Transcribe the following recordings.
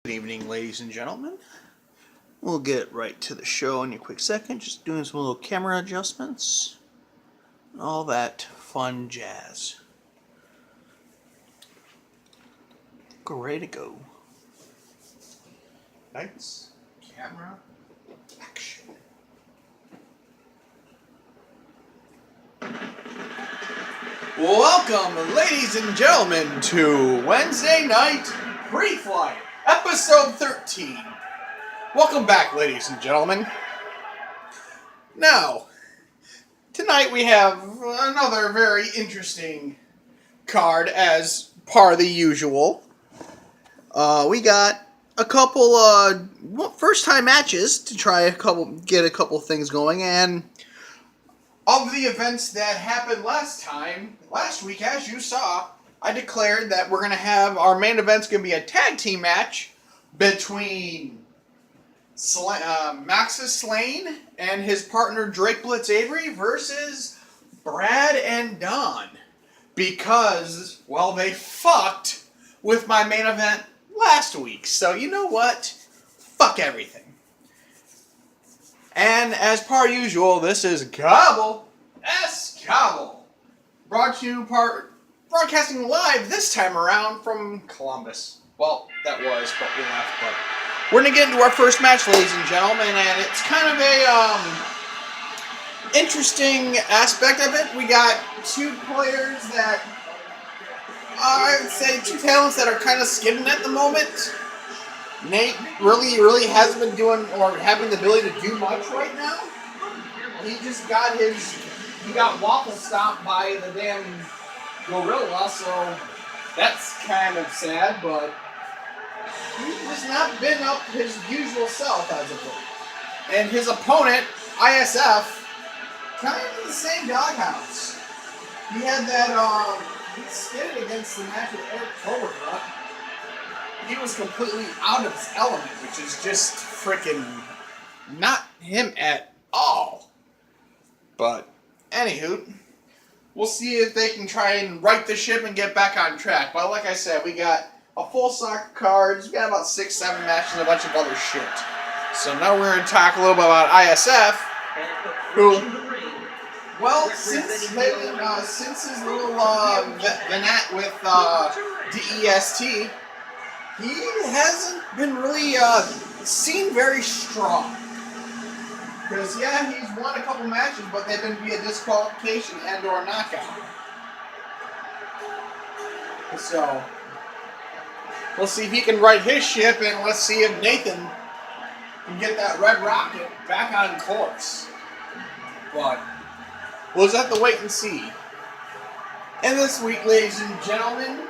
Good evening, ladies and gentlemen. We'll get right to the show in a quick second. Just doing some little camera adjustments. All that fun jazz. Ready to go. Lights, camera, action. Welcome, ladies and gentlemen, to Wednesday Night Preflight, episode 13. Welcome back, ladies and gentlemen. Now, tonight we have another very interesting card as per the usual. We got a couple first-time matches to try get a couple things going, and of the events that happened last week, as you saw, I declared that we're going to have our main event's going to be a tag team match between Maxis Slane and his partner Drake Blitz Avery versus Brad and Don, because, well, they fucked with my main event last week. So you know what? Fuck everything. And as per usual, this is Gobble S. Gobble, brought to you broadcasting live this time around from Columbus. Well, that was, but we left. But we're gonna get into our first match, ladies and gentlemen, and it's kind of a interesting aspect of it. We got two players that I would say two talents that are kind of skidding at the moment. Nate really hasn't been doing or having the ability to do much right now. He just got waffle stomped by the damn gorilla, so that's kind of sad, but he's just not been up his usual self as of late. And his opponent, ISF, kind of in the same doghouse. He had that, he skidded against the match with Eric Cobra. He was completely out of his element, which is just freaking not him at all. But, anywho, we'll see if they can try and right the ship and get back on track. But like I said, we got a full stock of cards, we got about 6-7 matches and a bunch of other shit. So now we're going to talk a little bit about ISF, who, well, since his little Vanat with DEST, he hasn't been really seen very strong. Because, yeah, he's won a couple matches, but they've been via disqualification and or knockout. So, we'll see if he can right his ship, and let's see if Nathan can get that Red Rocket back on course. But we'll just have to wait and see. And this week, ladies and gentlemen,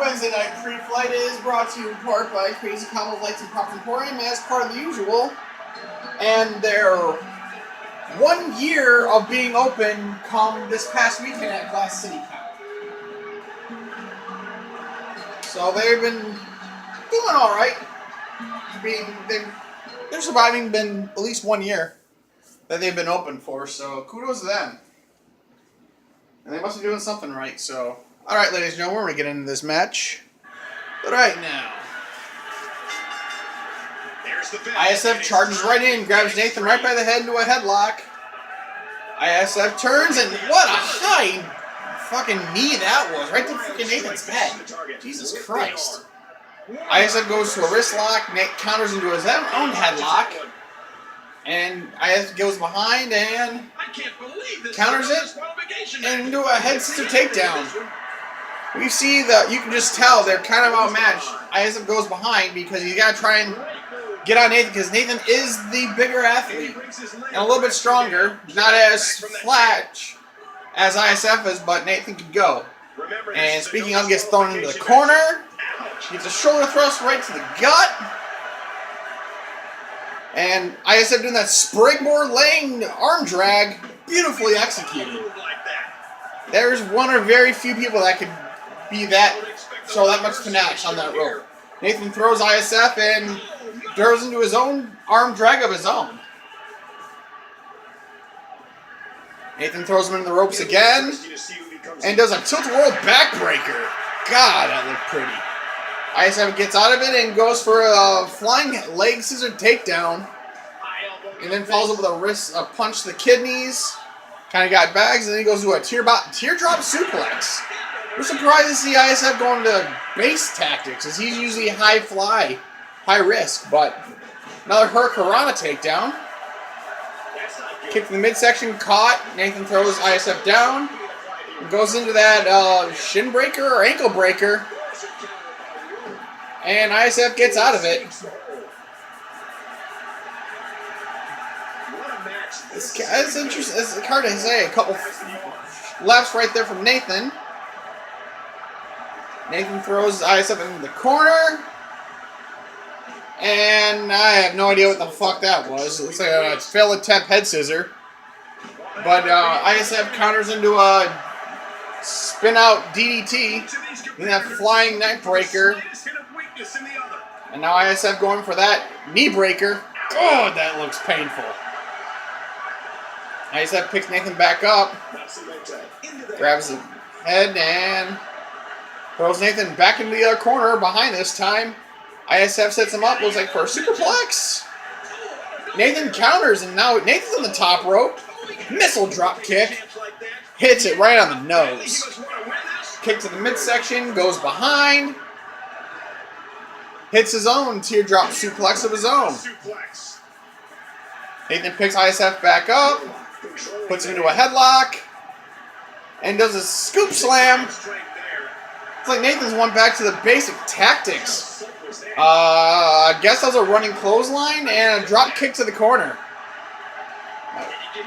Wednesday Night Preflight is brought to you in part by Crazy Combos Lights and Props Emporium, as part of the usual. And their 1 year of being open come this past weekend at Glass City Con. So they've been doing alright. They're surviving, been at least 1 year that they've been open for, so kudos to them. And they must be doing something right, so. Alright, ladies and gentlemen, we're going to get into this match. But right now, ISF charges right in, grabs Nathan right by the head into a headlock. ISF turns, and what a high fucking knee that was, right to freaking Nathan's head. Jesus Christ. ISF goes to a wrist lock, Nate counters into his own headlock. And ISF goes behind and counters it into a head scissor takedown. We see that you can just tell they're kind of outmatched. ISF goes behind because you gotta try and get on Nathan, because Nathan is the bigger athlete and a little bit stronger, not as flat as ISF is, but Nathan could go. And speaking of, gets thrown into the corner, gets a shoulder thrust right to the gut, and ISF doing that springboard laying arm drag, beautifully executed. There's one or very few people that could show that much panache on that rope. Nathan throws ISF and throws into his own arm drag of his own. Nathan throws him into the ropes again and does a tilt-a-whirl backbreaker. God, that looked pretty. ISF gets out of it and goes for a flying leg scissor takedown. And then follows up with a punch to the kidneys. Kind of got bags, and then he goes to a teardrop suplex. We're surprised to see ISF going to base tactics, as he's usually high fly, high risk. But another Hurricanrana takedown. Kick to the midsection, caught. Nathan throws ISF down. Goes into that shin breaker or ankle breaker. And ISF gets out of it. It's interesting. It's hard to say. A couple lefts right there from Nathan. Nathan throws ISF into the corner. And I have no idea what the fuck that was. It looks like a failed attempt head scissor. But ISF counters into a spin out DDT. Then that flying neck breaker. And now ISF going for that knee breaker. Oh, that looks painful. ISF picks Nathan back up. Grabs the head and throws Nathan back into the other corner behind this time. ISF sets him up, looks like for a superplex. Nathan counters, and now Nathan's on the top rope. Missile drop kick. Hits it right on the nose. Kick to the midsection, goes behind. Hits his own teardrop suplex of his own. Nathan picks ISF back up. Puts him into a headlock. And does a scoop slam. It's like Nathan's went back to the basic tactics. I guess that was a running clothesline and a drop kick to the corner.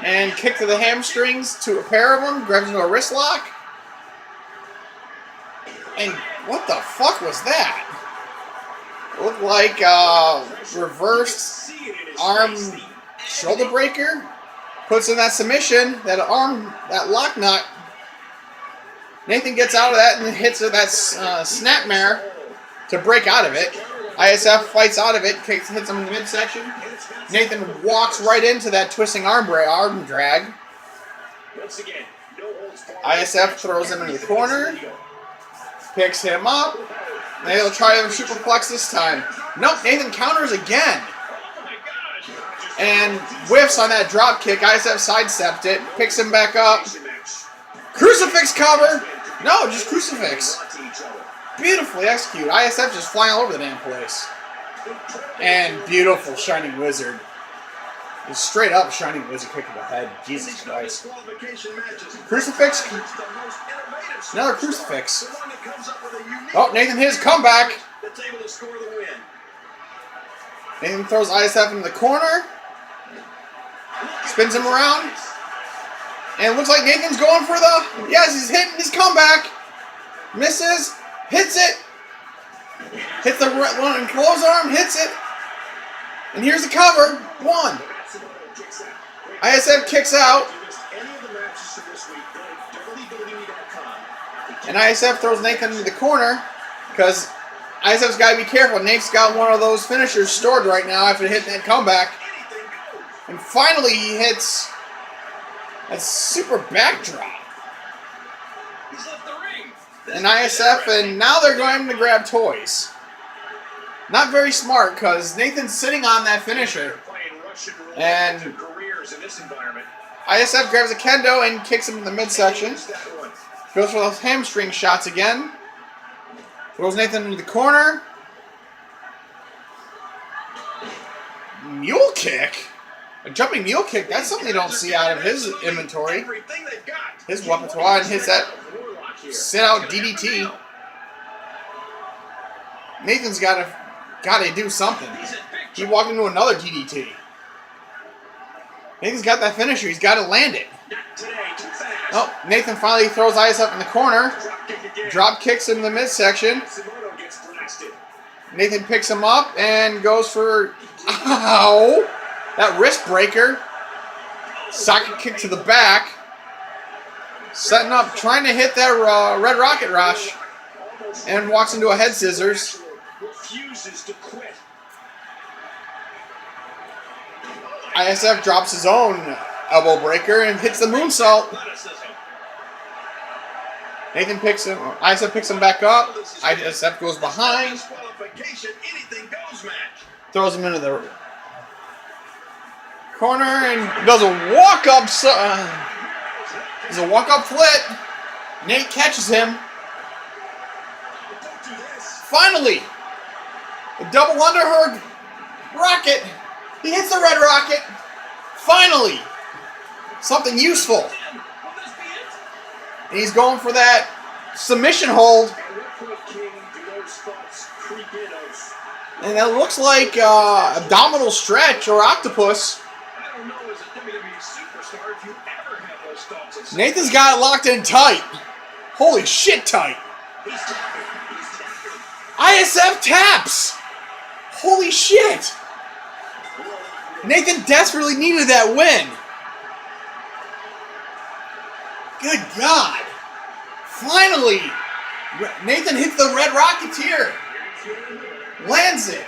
And kick to the hamstrings to a pair of them. Grabs into a wrist lock. And what the fuck was that? It looked like reversed arm shoulder breaker. Puts in that submission, that arm, that lock knot. Nathan gets out of that and hits that snapmare to break out of it. ISF fights out of it, hits him in the midsection. Nathan walks right into that twisting arm drag. ISF throws him into the corner, picks him up. Maybe they'll try a superplex this time. Nope, Nathan counters again. And whiffs on that drop kick. ISF sidestepped it, picks him back up. Crucifix cover! No, just crucifix. Beautifully executed. ISF just flying all over the damn place. And beautiful Shining Wizard. Just straight up Shining Wizard kick to the head. Jesus Christ. Crucifix. Another crucifix. Oh, Nathan hit his comeback. Nathan throws ISF into the corner. Spins him around. And it looks like Nathan's going for the... Yes, he's hitting his comeback. Misses. Hits it. Hits the one close arm. Hits it. And here's the cover. One. ISF kicks out. And ISF throws Nathan into the corner. Because ISF's got to be careful. Nate's got one of those finishers stored right now after hitting that comeback. And finally he hits a super backdrop. And ISF, and now they're going to grab toys. Not very smart, because Nathan's sitting on that finisher. And ISF grabs a kendo and kicks him in the midsection. Goes for those hamstring shots again. Throws Nathan into the corner. Mule kick? A jumping mule kick, that's something you don't see out of his inventory. His repertoire, and hits that sit-out DDT. Nathan's got to do something. He walked into another DDT. Nathan's got that finisher. He's got to land it. Oh, Nathan finally throws ISF in the corner. Drop kicks him in the midsection. Nathan picks him up and goes for... Ow! That wrist breaker. Socket kick to the back. Setting up, trying to hit that Red Rocket Rush. And walks into a head scissors. ISF drops his own elbow breaker and hits the moonsault. Nathan picks him. ISF picks him back up. ISF goes behind. Throws him into the corner and does a walk-up. Does a walk-up flip. Nate catches him. Finally, a double underhook rocket. He hits the red rocket. Finally, something useful. And he's going for that submission hold. And that looks like abdominal stretch or octopus. Nathan's got it locked in tight. Holy shit tight. ISF taps. Holy shit. Nathan desperately needed that win. Good God. Finally, Nathan hits the Red Rocketeer. Lands it.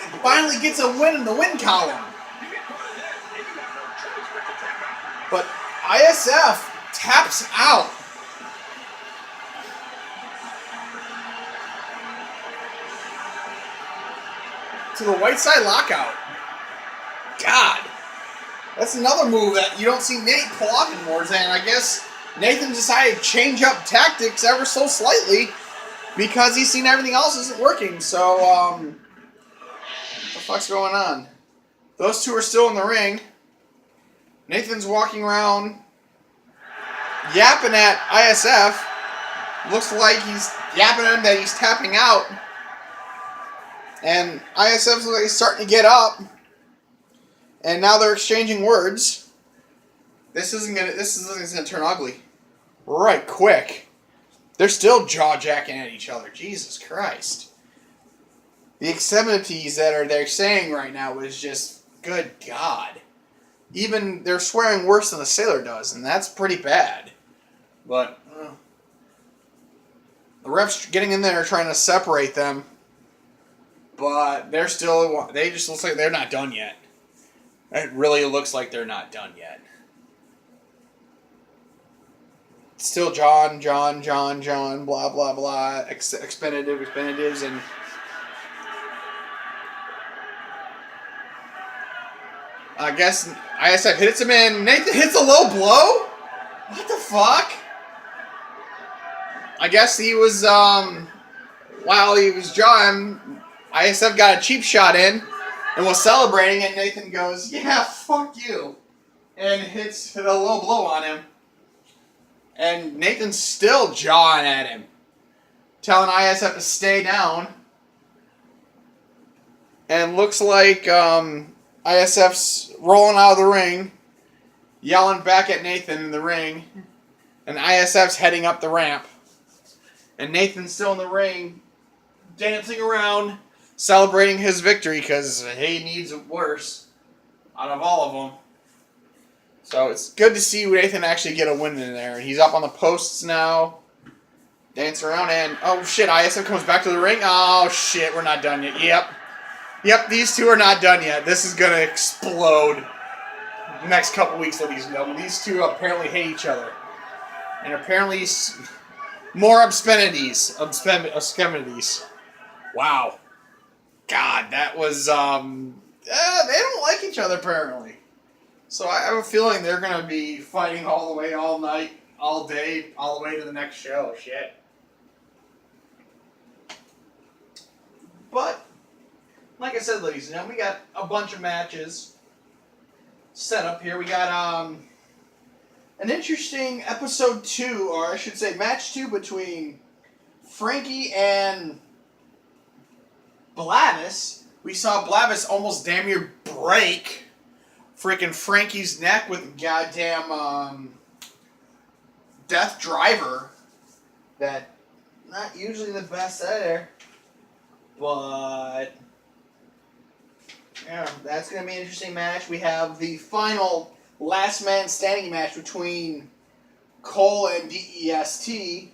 And finally gets a win in the win column. But ISF taps out. To the white side lockout. God. That's another move that you don't see Nate pull off anymore. And I guess Nathan decided to change up tactics ever so slightly because he's seen everything else isn't working. So, what the fuck's going on? Those two are still in the ring. Nathan's walking around yapping at ISF. Looks like he's yapping at him that he's tapping out. And ISF's like starting to get up. And now they're exchanging words. This isn't gonna turn ugly. Right quick. They're still jaw-jacking at each other. Jesus Christ. The extremities that they're saying right now is just, good God. Even they're swearing worse than the sailor does, and that's pretty bad. But the ref's getting in there trying to separate them. But they just look like they're not done yet. It really looks like they're not done yet. Still John, blah, blah, blah, expenditives, and I guess ISF hits him in. Nathan hits a low blow? What the fuck? I guess he was, while he was John, ISF got a cheap shot in and was celebrating, and Nathan goes, yeah, fuck you, and hits a low blow on him. And Nathan's still jawing at him, telling ISF to stay down. And looks like ISF's rolling out of the ring, yelling back at Nathan in the ring. And ISF's heading up the ramp. And Nathan's still in the ring, dancing around, celebrating his victory because he needs it worse out of all of them. So it's good to see Nathan actually get a win in there. He's up on the posts now, dancing around, and oh shit, ISF comes back to the ring. Oh shit, we're not done yet. Yep, these two are not done yet. This is gonna explode the next couple weeks of these two apparently hate each other. And apparently more obscenities. Wow. God, that was, they don't like each other apparently. So I have a feeling they're going to be fighting all the way, all night, all day, all the way to the next show. Shit. But, like I said, ladies and gentlemen, we got a bunch of matches set up here. We got an interesting episode 2, or I should say match 2 between Frankie and Blavis. We saw Blavis almost damn near break freaking Frankie's neck with goddamn Death Driver. That not usually the best there, but yeah, that's gonna be an interesting match. We have the final last man standing match between Cole and DEST, and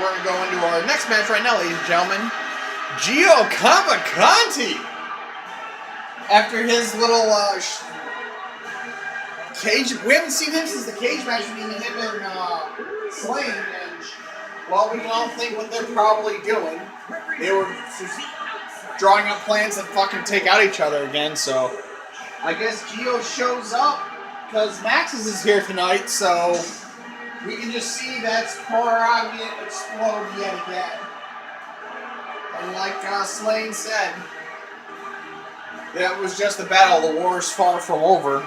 we're gonna go into our next match right now, ladies and gentlemen. Gio Cavalcanti, after his little Cage, we haven't seen him since the cage match between him and Slane, and well, we can all think what they're probably doing. They were just drawing up plans to fucking take out each other again, so I guess Gio shows up because Maxis is here tonight, so we can just see that Sporadian explode yet again. And like Slane said, that was just the battle. The war is far from over.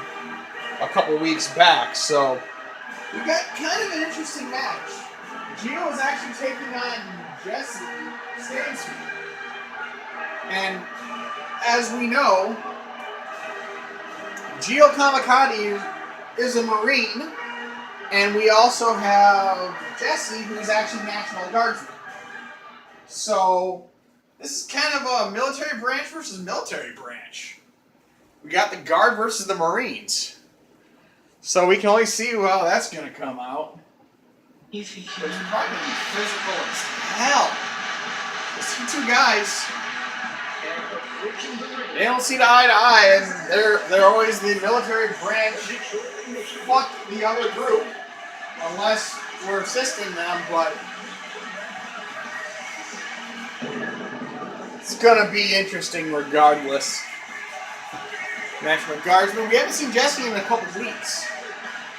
A couple weeks back, so we got kind of an interesting match. Gio is actually taking on Jesse Stansfield, and as we know, Gio Kamakati is a Marine, and we also have Jesse, who's actually National Guardsman. So this is kind of a military branch versus military branch. We got the Guard versus the Marines. So we can only see how that's going to come out. It's probably going to be physical as hell. These two guys, they don't see eye to eye, and they're always the military branch. Fuck the other group, unless we're assisting them, but it's going to be interesting regardless. National Guardsman. We haven't seen Jesse in a couple weeks.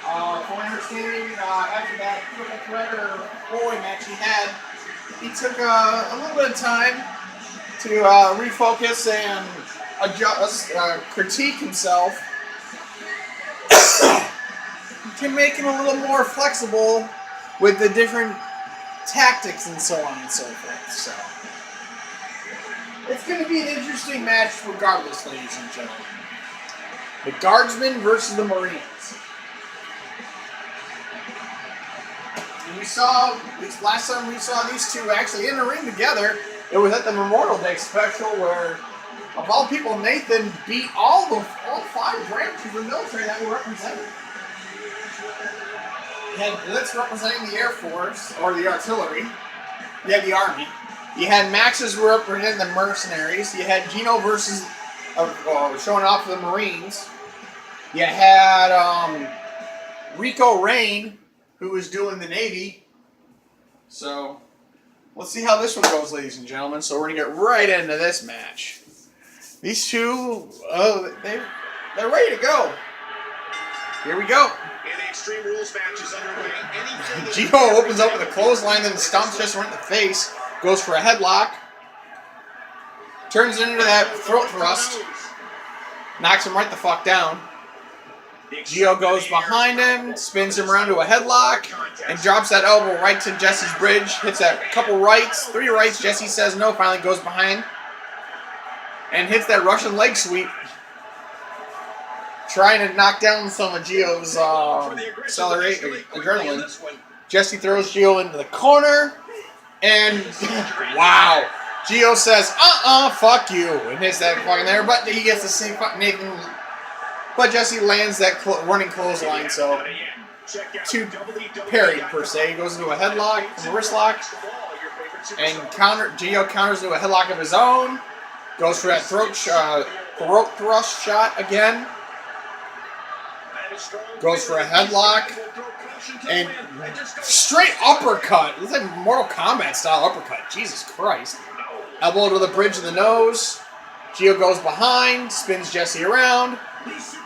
From my understanding, after that triple threat or four-way match he took a little bit of time to refocus and adjust, critique himself to make him a little more flexible with the different tactics and so on and so forth. So it's going to be an interesting match regardless, ladies and gentlemen. The Guardsmen versus the Marines. And we saw, at least last time we saw these two actually in the ring together, it was at the Memorial Day special where, of all people, Nathan beat all five branches of the military that were represented. You had Blitz representing the Air Force, or the artillery. You had the Army. You had Max's representing the mercenaries. You had Gino versus showing off the Marines. You had Rico Rain, who was doing the Navy. So let's see how this one goes, ladies and gentlemen. So we're gonna get right into this match. These two, they're ready to go. Here we go. And the Extreme Rules match is underway. Gio opens up with a clothesline, then stomps just right in the face. Goes for a headlock. Turns it into that throat thrust. Knocks him right the fuck down. Gio goes behind him, spins him around to a headlock, and drops that elbow right to Jesse's bridge. Hits that couple rights, 3 rights. Jesse says no, finally goes behind. And hits that Russian leg sweep. Trying to knock down some of Gio's adrenaline. Jesse throws Gio into the corner. And wow. Gio says, fuck you. And hits that fucking there. But he gets the same fucking Nathan. But Jesse lands that running clothesline, so 2 parried per se. He goes into a headlock from a wrist lock. And Gio counters into a headlock of his own. Goes for that throat thrust shot again. Goes for a headlock. And straight uppercut. It's like Mortal Kombat style uppercut. Jesus Christ. Elbow to the bridge of the nose. Gio goes behind. Spins Jesse around.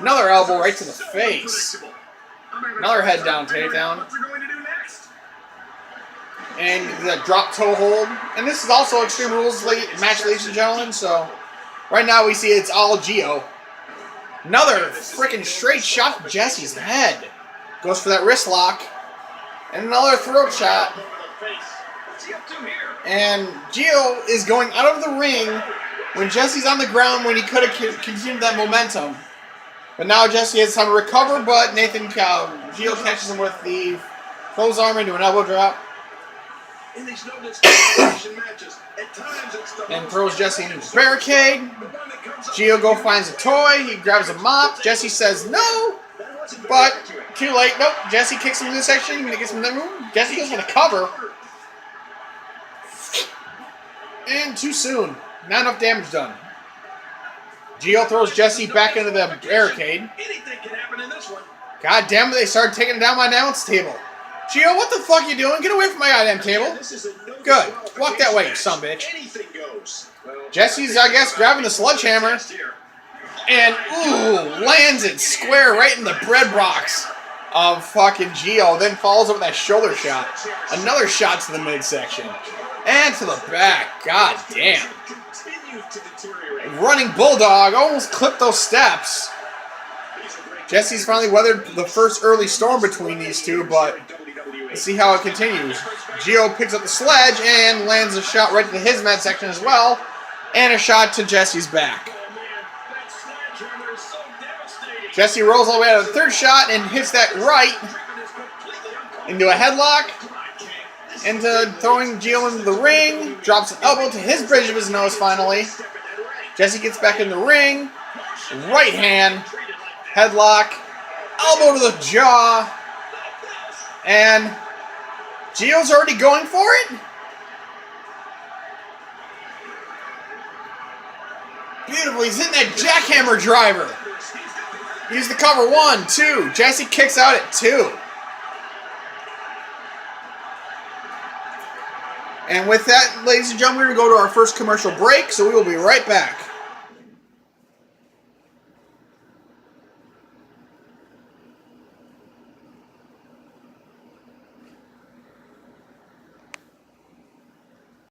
Another elbow right to the face. Another head down takedown. And the drop toe hold. And this is also Extreme Rules match, ladies and gentlemen. So right now we see it's all Gio. Another freaking straight shot to Jesse's head. Goes for that wrist lock. And another throat shot. And Gio is going out of the ring when Jesse's on the ground when he could have continued that momentum. But now Jesse has time to recover, but Gio catches him with the closed arm into an elbow drop. And throws Jesse into the barricade. Gio finds a toy. He grabs a mop. Jesse says no, but too late. Nope. Jesse kicks him in this section. He gets him in that room. Jesse goes for the cover. And too soon. Not enough damage done. Gio throws Jesse back into the barricade. God damn it, they started taking down my announce table. Gio, what the fuck are you doing? Get away from my goddamn table. Good. Walk that way, you son of a bitch. Jesse's, I guess, grabbing the sledgehammer. And, ooh, lands it square right in the bread box of fucking Gio. Then follows up with that shoulder shot. Another shot to the midsection. And to the back. God damn. Running Bulldog almost clipped those steps. Jesse's finally weathered the first early storm between these two, but let's see how it continues. Gio picks up the sledge and lands a shot right to his midsection as well. And a shot to Jesse's back. Jesse rolls all the way out of the third shot and hits that right into a headlock. Into throwing Gio into the ring. Drops an elbow to his bridge of his nose finally. Jesse gets back in the ring. Right hand. Headlock. Elbow to the jaw. And Gio's already going for it. Beautiful. He's hitting that jackhammer driver. Use the cover. 1, 2. Jesse kicks out at 2. And with that, ladies and gentlemen, we're going to go to our first commercial break, so we will be right back.